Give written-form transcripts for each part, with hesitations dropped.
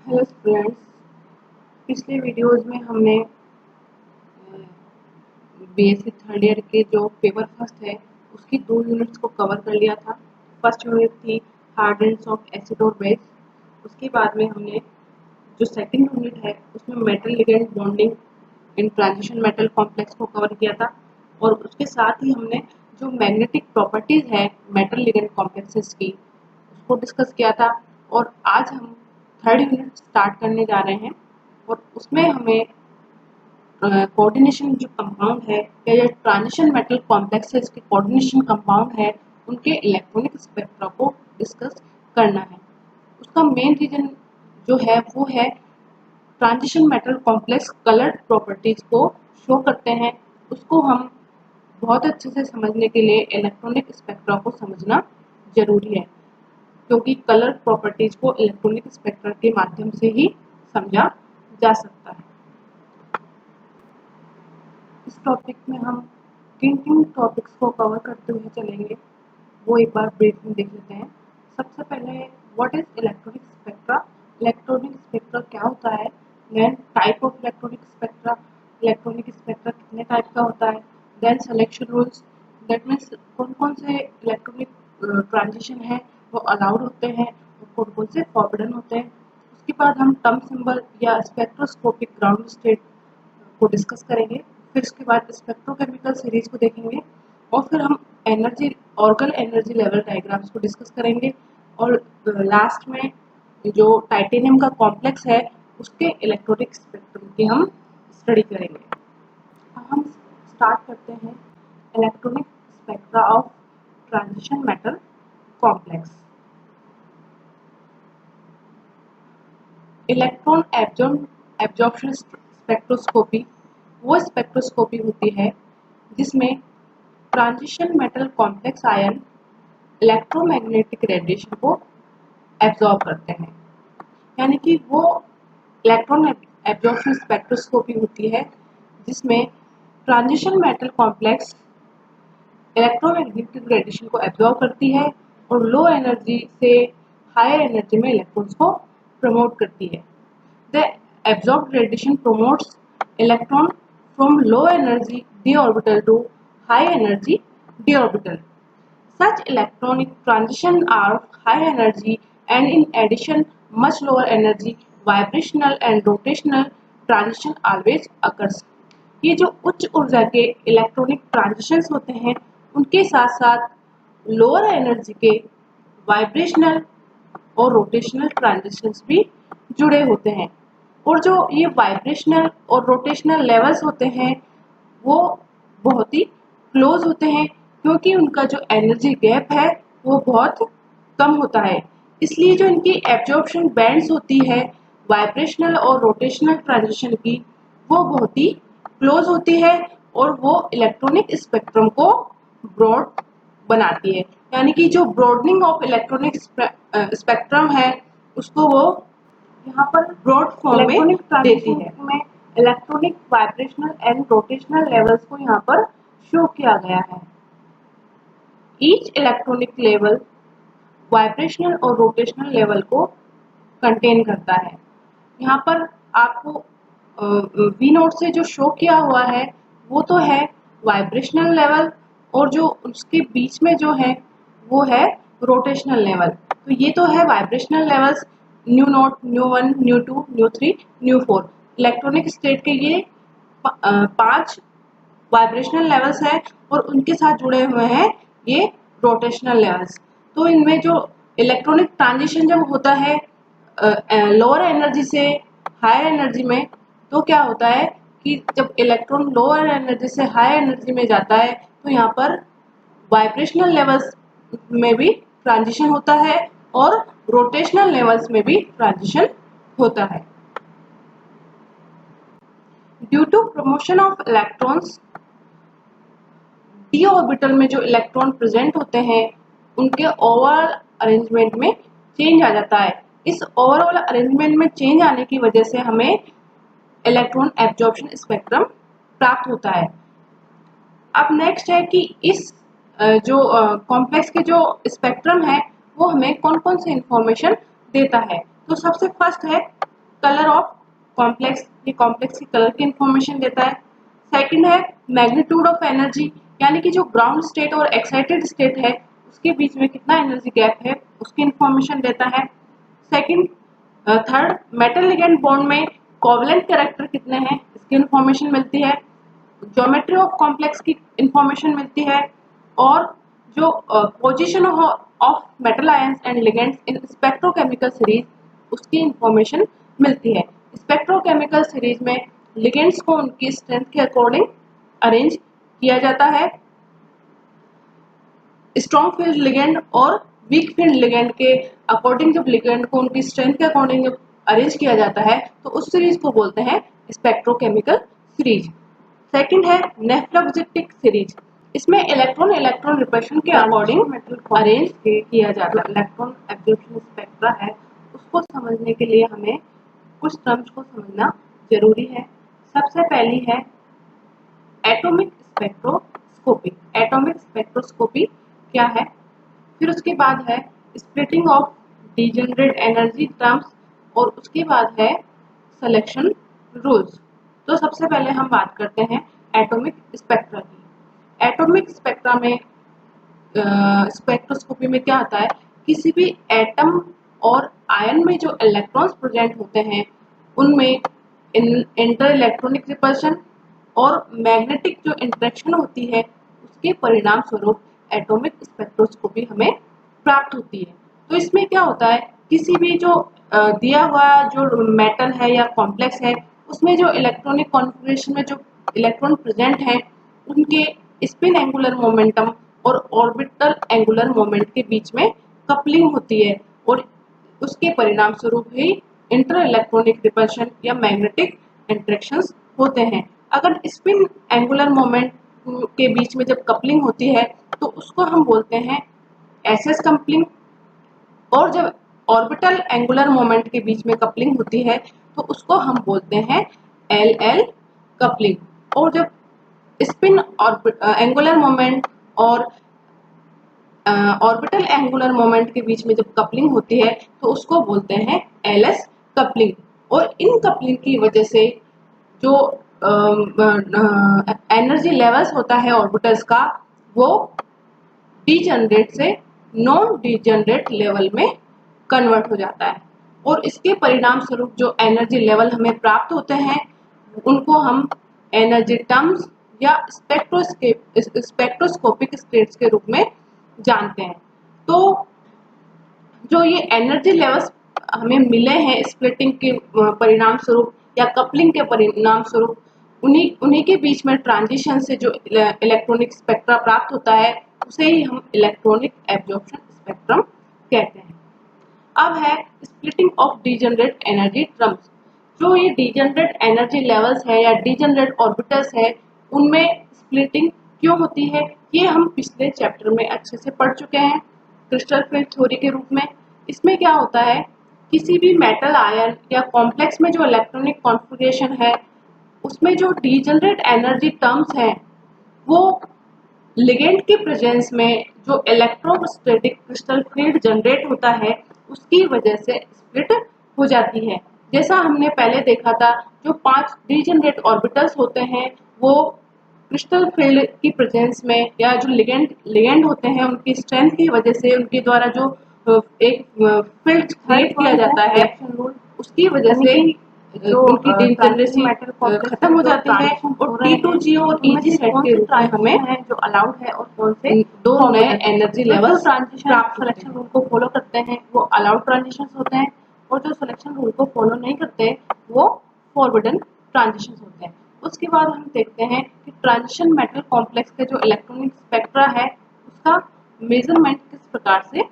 Hello friends, पिछले videos में हमने बीएससी थर्ड ईयर के जो पेपर फर्स्ट है उसकी 2 यूनिट्स को कवर कर लिया था। फर्स्ट यूनिट थी हार्डेंस ऑफ एसिड और बेस। उसके बाद में हमने जो सेकंड यूनिट है उसमें metal ligand bonding in transition metal complex को कवर किया था और उसके साथ ही हमने जो मैग्नेटिक प्रॉपर्टीज है मेटल लिगेंड कॉम्प्लेक्सेस की उसको डिस्कस किया था। और आज हम थर्ड यूनिट स्टार्ट करने जा रहे हैं और उसमें हमें कोऑर्डिनेशन जो कंपाउंड है या जो ट्रांजिशन मेटल कॉम्प्लेक्सेस के कोऑर्डिनेशन कंपाउंड है उनके इलेक्ट्रॉनिक स्पेक्ट्रा को डिस्कस करना है। उसका मेन रीजन जो है वो है transition metal complex colour properties को शो करते हैं। उसको हम बहुत अच्छे से समझने के लिए इलेक्ट्रॉनिक स्पेक्ट्रा को समझना जरूरी है, क्योंकि कलर प्रॉपर्टीज को इलेक्ट्रॉनिक स्पेक्ट्रा के माध्यम से ही समझा जा सकता है। इस टॉपिक में हम किन किन टॉपिक्स को कवर करते हुए चलेंगे वो एक बार ब्रीफ में देख लेते हैं। सबसे पहले what is electronic spectra. Electronic spectra क्या होता है, then type of electronic spectra कितने टाइप का होता है, then selection rules, that means कौन कौन से इलेक्ट्रॉनिक ट्रांजिशन है वो अलाउड होते हैं और कौन कौन से फॉरबिडन होते हैं। उसके बाद हम टर्म सिंबल या स्पेक्ट्रोस्कोपिक ग्राउंड स्टेट को डिस्कस करेंगे। फिर उसके बाद स्पेक्ट्रोकेमिकल सीरीज को देखेंगे और फिर हम ऑर्गन एनर्जी लेवल डायग्राम्स को डिस्कस करेंगे और लास्ट में जो टाइटेनियम का कॉम्प्लेक्स है उसके इलेक्ट्रॉनिक स्पेक्ट्रम की हम स्टडी करेंगे। हम स्टार्ट करते हैं electronic spectra of transition metal complex. Electron absorption spectroscopy वो स्पेक्ट्रोस्कोपी होती है जिसमें transition metal complex ion electromagnetic radiation को एब्जॉर्ब करते हैं, यानी कि वो इलेक्ट्रॉन एब्जॉर्प्शन स्पेक्ट्रोस्कोपी होती है जिसमें transition metal complex electromagnetic radiation को एब्जॉर्ब करती है और लो एनर्जी से हायर एनर्जी में इलेक्ट्रॉन्स को प्रमोट करती है। The absorbed radiation promotes electron from low energy d orbital to high energy d orbital. Such electronic transition are high energy and in addition much lower energy vibrational and rotational transition always occurs. ये जो उच्च ऊर्जा के electronic transitions होते हैं उनके साथ साथ लोअर एनर्जी के वाइब्रेशनल और रोटेशनल ट्रांजिशंस भी जुड़े होते हैं। और जो ये वाइब्रेशनल और रोटेशनल लेवल्स होते हैं वो बहुत ही क्लोज होते हैं, क्योंकि उनका जो एनर्जी गैप है वो बहुत कम होता है। इसलिए जो इनकी एब्जॉर्प्शन बैंड्स होती है वाइब्रेशनल और रोटेशनल ट्रांजिशन की वो बहुत ही क्लोज होती है और वो इलेक्ट्रॉनिक स्पेक्ट्रम को ब्रॉड बनाती है, यानी कि जो ब्रॉडनिंग ऑफ इलेक्ट्रॉनिक स्पेक्ट्रम है उसको वो यहाँ पर ब्रॉड फॉर्म में देती है। में electronic vibrational and rotational levels को यहाँ पर शो किया गया है। ईच इलेक्ट्रॉनिक लेवल वाइब्रेशनल और रोटेशनल लेवल को कंटेन करता है। यहाँ पर आपको वी नोट से जो शो किया हुआ है वो तो है वाइब्रेशनल लेवल और जो उसके बीच में जो है वो है रोटेशनल लेवल। तो ये तो है vibrational levels new note, new 1, new 2, new 3, new 4। Electronic state के ये 5 वाइब्रेशनल लेवल्स है और उनके साथ जुड़े हुए हैं ये रोटेशनल लेवल्स। तो इनमें जो इलेक्ट्रॉनिक ट्रांजिशन जब होता है लोअर एनर्जी से हायर एनर्जी में, तो क्या होता है कि जब इलेक्ट्रॉन लोअर एनर्जी से हायर एनर्जी में जाता है तो यहाँ पर वाइब्रेशनल लेवल्स में भी ट्रांजिशन होता है और रोटेशनल लेवल्स में भी ट्रांजिशन होता है। Due to promotion of electrons d orbital में जो इलेक्ट्रॉन प्रेजेंट होते हैं उनके ओवरऑल अरेंजमेंट में चेंज आ जाता है। इस ओवरऑल अरेंजमेंट में चेंज आने की वजह से हमें इलेक्ट्रॉन एब्जॉर्प्शन स्पेक्ट्रम प्राप्त होता है। अब नेक्स्ट है कि इस जो कॉम्प्लेक्स के जो स्पेक्ट्रम है वो हमें कौन कौन से इंफॉर्मेशन देता है। तो सबसे फर्स्ट है कलर ऑफ कॉम्प्लेक्स, ये कॉम्प्लेक्स की कलर की इंफॉर्मेशन देता है। सेकंड है मैग्नीट्यूड ऑफ एनर्जी, यानी कि जो ग्राउंड स्टेट और एक्साइटेड स्टेट है उसके बीच में कितना एनर्जी गैप है उसकी इंफॉर्मेशन देता है। Second third metal ligand bond में कोवलेंट कैरेक्टर कितने हैं इसकी इंफॉर्मेशन मिलती है। ज्योमेट्री ऑफ कॉम्प्लेक्स की इंफॉर्मेशन मिलती है और जो position of metal ions and ligands in spectrochemical series उसकी इंफॉर्मेशन मिलती है। स्पेक्ट्रोकेमिकल सीरीज में लिगेंड्स को उनकी स्ट्रेंथ के अकॉर्डिंग अरेंज किया जाता है। स्ट्रॉन्ग फील्ड लिगेंड और वीक फील्ड लिगेंड के अकॉर्डिंग जब लिगेंड को उनकी स्ट्रेंथ के अकॉर्डिंग जब अरेंज किया जाता है तो उस सीरीज को बोलते हैं स्पेक्ट्रोकेमिकल सीरीज। सेकंड है नेफ्लोग्जिटिक सीरीज, इसमें इलेक्ट्रॉन इलेक्ट्रॉन रिपल्शन के अकॉर्डिंग अरेंज किया जाता है। इलेक्ट्रॉन एब्जॉर्प्शन स्पेक्ट्रा है उसको समझने के लिए हमें कुछ टर्म्स को समझना जरूरी है। सबसे पहली है एटॉमिक स्पेक्ट्रोस्कोपी। एटॉमिक स्पेक्ट्रोस्कोपी क्या है, फिर उसके बाद है splitting of degenerate energy terms और उसके बाद है सिलेक्शन रूल्स। तो सबसे पहले हम बात करते हैं एटॉमिक स्पेक्ट्रा की। एटॉमिक स्पेक्ट्रा में स्पेक्ट्रोस्कोपी में क्या होता है, किसी भी एटम और आयन में जो इलेक्ट्रॉन्स प्रेजेंट होते हैं उनमें इंटर इलेक्ट्रॉनिक रिपल्शन और मैग्नेटिक जो इंटरेक्शन होती है उसके परिणाम स्वरूप एटॉमिक स्पेक्ट्रोस्कोपी हमें प्राप्त होती है। तो इसमें क्या होता है, किसी भी जो दिया हुआ जो मेटल है या कॉम्प्लेक्स है उसमें जो इलेक्ट्रॉनिक कॉन्फ़िगरेशन में जो इलेक्ट्रॉन प्रेजेंट हैं उनके स्पिन एंगुलर मोमेंटम और ऑर्बिटल एंगुलर मोमेंट के बीच में कपलिंग होती है और उसके परिणाम स्वरूप ही इंटर इलेक्ट्रॉनिक रिपल्शन या मैग्नेटिक इंटरेक्शंस होते हैं। अगर स्पिन एंगुलर मोमेंट के बीच में जब कपलिंग होती है तो उसको हम बोलते हैं एसएस कपलिंग, और जब ऑर्बिटल एंगुलर मोमेंट के बीच में कपलिंग होती है तो उसको हम बोलते हैं एल कपलिंग। और जब स्पिन एंगुलर मोमेंट और ऑर्बिटल एंगुलर मोमेंट के बीच में जब कपलिंग होती है तो उसको बोलते हैं एलएस कपलिंग। और इन कपलिंग की वजह से जो एनर्जी लेवल्स होता है ऑर्बिटल्स का वो डीजनरेट से नॉन डीजनरेट लेवल में कन्वर्ट हो जाता है और इसके परिणाम स्वरूप जो एनर्जी लेवल हमें प्राप्त होते हैं उनको हम एनर्जी टर्म्स या स्पेक्ट्रोस्कोपिक स्टेट्स के रूप में जानते हैं। तो जो ये एनर्जी लेवल्स हमें मिले हैं स्प्लिटिंग के परिणाम स्वरूप या कपलिंग के परिणाम स्वरूप उन्हीं के बीच में ट्रांजिशन से जो इलेक्ट्रॉनिक स्पेक्ट्रा प्राप्त होता है उसे ही हम इलेक्ट्रॉनिक एब्जॉर्प्शन स्पेक्ट्रम कहते हैं। अब है splitting of degenerate energy terms. जो ये डीजनरेट एनर्जी लेवल्स है या डीजनरेट ऑर्बिटल्स है उनमें स्प्लिटिंग क्यों होती है ये हम पिछले चैप्टर में अच्छे से पढ़ चुके हैं क्रिस्टल फील्ड थ्योरी के रूप में। इसमें क्या होता है, किसी भी मेटल आयन या कॉम्प्लेक्स में जो इलेक्ट्रॉनिक कॉन्फ़िगरेशन है उसमें जो डीजनरेट एनर्जी टर्म्स हैं वो लिगेंड के प्रेजेंस में जो इलेक्ट्रोस्टैटिक क्रिस्टल फील्ड जनरेट होता है उसकी वजह से स्प्लिट हो जाती है। जैसा हमने पहले देखा था जो 5 डीजनरेट ऑर्बिटल्स होते हैं वो क्रिस्टल फील्ड की प्रेजेंस में या जो लिगेंड होते हैं उनकी स्ट्रेंथ की वजह से उनके द्वारा जो एक फील्ड क्रिएट किया जाता है उसकी वजह से जो उनकी डीजनरेसी खत्म हो जाती है और T2G और EG सेट के रूप में हमें जो अलाउड है और कौन से दो नए energy level transition selection rule को फॉलो करते हैं वो अलाउड ट्रांजिशन होते हैं और जो सिलेक्शन रूल को फॉलो नहीं करते वो फॉरवर्डन ट्रांजिशन होते हैं। उसके बाद हम देखते हैं कि ट्रांजिशन मेटल कॉम्प्लेक्स के जो इलेक्ट्रॉनिक स्पेक्ट्रा है उसका मेजरमेंट किस प्रकार से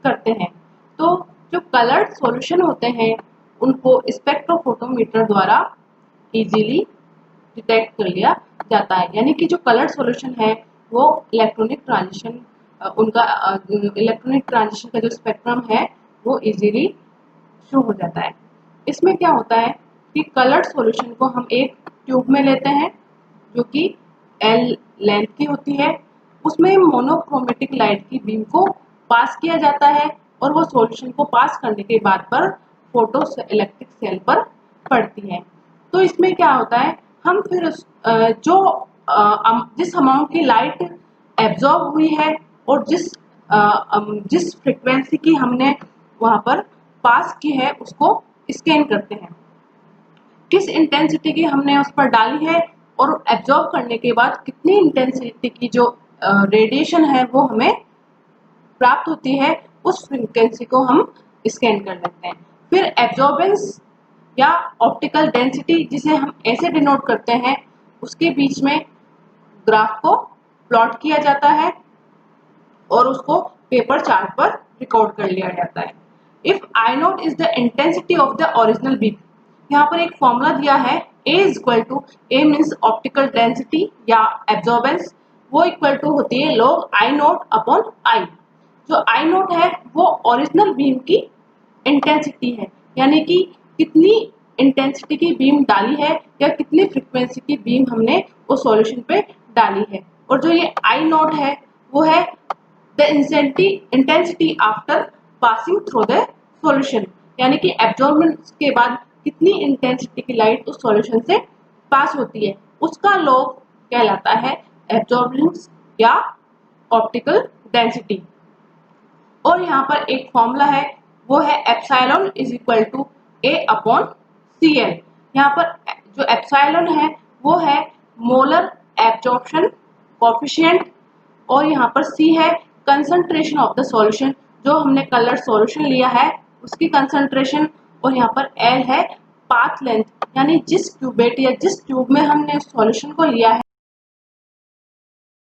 करते हैं। तो जो कलर्ड सॉल्यूशन होते हैं उनको स्पेक्ट्रोफोटोमीटर द्वारा इजीली डिटेक्ट कर लिया जाता है, यानी कि जो कलर्ड सॉल्यूशन है वो इलेक्ट्रॉनिक ट्रांजिशन उनका इलेक्ट्रॉनिक ट्रांजिशन का जो स्पेक्ट्रम है वो इजीली शो हो जाता है। इसमें क्या होता है कि कलर्ड सॉल्यूशन को हम एक ट्यूब में लेते हैं जो कि L लेंथ की होती है, उसमें मोनोक्रोमेटिक लाइट की बीम को पास किया जाता है और वो सॉल्यूशन को पास करने के बाद पर फोटो इलेक्ट्रिक सेल पर पड़ती है। तो इसमें क्या होता है, हम फिर जिस अमाउंट की लाइट एब्जॉर्ब हुई है और जिस फ्रिक्वेंसी की हमने वहां पर पास की है उसको स्कैन करते हैं। किस इंटेंसिटी की हमने उस पर डाली है और एब्जॉर्ब करने के बाद कितनी इंटेंसिटी की जो रेडिएशन है वो हमें प्राप्त होती है, उस फ्रीक्वेंसी को हम स्कैन कर लेते हैं। फिर एब्जॉर्बेंस या ऑप्टिकल डेंसिटी, जिसे हम ऐसे डिनोट करते हैं, उसके बीच में ग्राफ को प्लॉट किया जाता है और उसको पेपर चार्ट पर रिकॉर्ड कर लिया जाता है। If I not is the intensity of the original beam, यहाँ पर एक फॉर्मूला दिया है, A equal to A means optical density या एब्जॉर्बेंस, वो इक्वल टू होती है log I not upon I. जो I नॉट है वो ओरिजिनल बीम की इंटेंसिटी है, यानी कि कितनी इंटेंसिटी की बीम डाली है या कितनी फ्रीक्वेंसी की बीम हमने उस सॉल्यूशन पे डाली है। और जो ये I नॉट है वो है the intensity after passing through the solution, यानी कि एब्जॉर्बेंस के बाद कितनी इंटेंसिटी की लाइट उस सॉल्यूशन से पास होती है, उसका लॉग कहलाता है एब्जॉर्बेंस या ऑप्टिकल डेंसिटी। और यहाँ पर एक फॉर्मूला है, वो है epsilon is equal to A upon C L. यहाँ पर जो एप्सिलॉन है वो है मोलर एब्जॉर्प्शन कोफिशिएंट, और यहाँ पर सी है कंसंट्रेशन ऑफ द सॉल्यूशन, जो हमने कलर सॉल्यूशन लिया है उसकी कंसंट्रेशन, और यहाँ पर एल है पाथ लेंथ, यानी जिस क्यूबेट या जिस ट्यूब में हमने उस सॉल्यूशन को लिया है